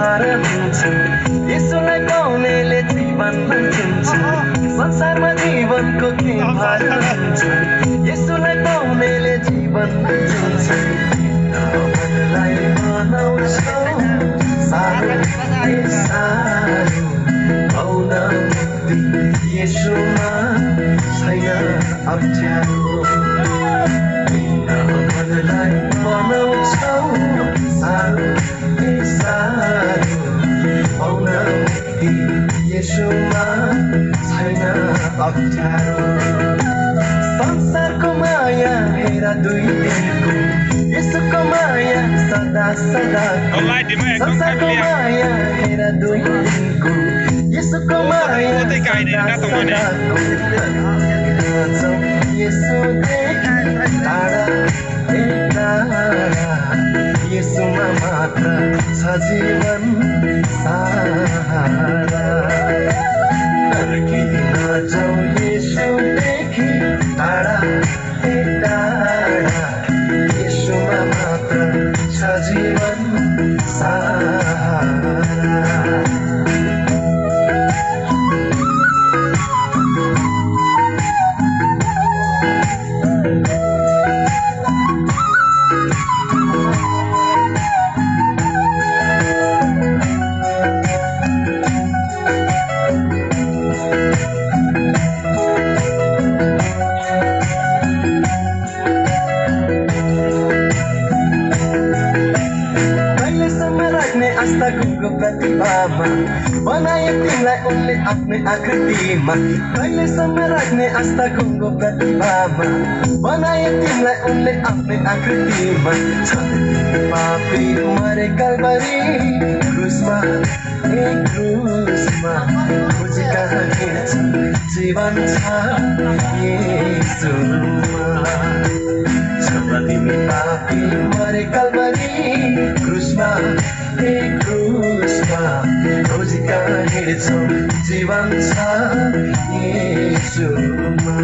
व्यवहार हुन्छन् यसोलाई पाउनेले जीवन भन्छन् संसारमा जीवनको के भार हुन्छ यसोलाई पाउनेले जीवन भन्छन् मनलाई बनाउँछौ सारो सारो पाउन मुक्ति यसोमा छैन अप्ठ्यारो मनलाई बनाउँछौ सारो सारो पाउन मुक्ति यसोमा छैन अप्ठ्यारो संसारको माया हेर दुई दिनको यसोको माया सदा सदाको संसारको माया हेर दुई दिनको यसोको माया सदा सदाको यसोदेखि टाढा टाढा यसोमा मात्र छ जीवन सहारा नर्किन जाऊ यसोदेखि टाढा टाढा यसोमा मात्र छ जीवन सहारा आस्था गुरुको प्रतिभामा बनाए तिमीलाई उनले आफ्नै आकृतिमा कहिलेसम्म राख्ने आस्था गुरुको प्रतिभामा बनाए तिमीलाई उनले आफ्नै आकृतिमा पापी मरे कल्वरी क्रुसमा क्रुसमा खोजी कहाँ हिँड्छ जीवन छ येशूमा तिमी पापी मरे कल्वरी क्रुसमा क्रुसमा खोजी कहाँ हिँड्छौ जीवन छ येशूमा